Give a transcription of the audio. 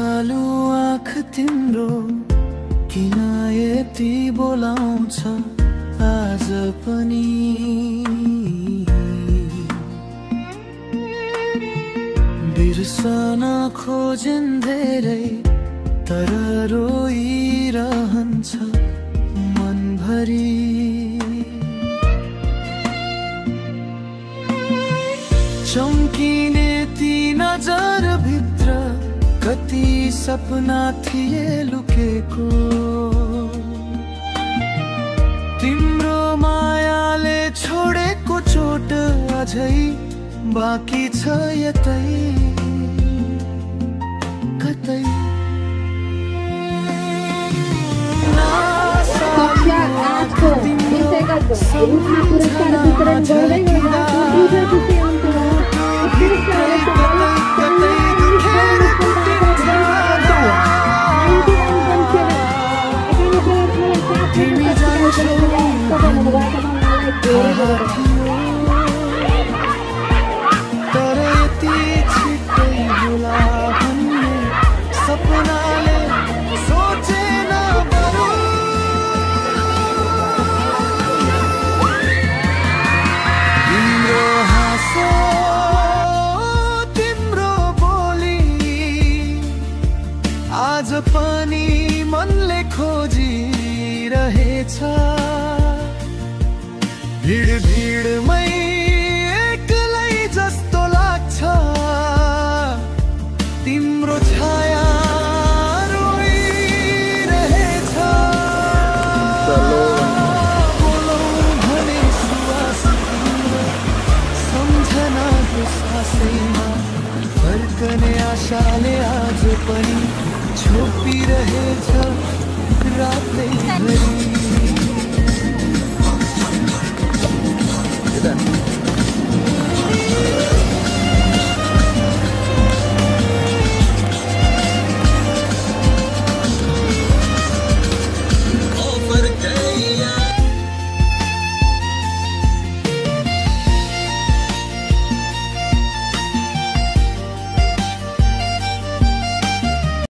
बिर्सालु आँख तिम्रो किन यति बोलाउँछ आज पनि। बिर्सन खोजिन् धेरै तर रोइरहन्छ मनभरि। चम्किने ती नजर भित्र कति सपना थिए लुकेको। तिम्रो मायाले छोडेको चोट अझै बाँकी छ यतै कतै। कक्षा 8 को विषयगत रूपमा पुरस्कार वितरण गर्दै गर्दा विजयपछि अन्तमा सपनाले सोचेन बरु। तिम्रो हाँसो तिम्रो बोली आज पनि मनले खोजिरहेछ। भिड भिडमै एक्लै जस्तो लाग्छ तिम्रो छाया रोइरहेछ। बोलौँ भने सुवास तिम्रो सम्झनाको सासैमा फर्कने आशाले आज पनि छोपिरहेछ रातैभरि।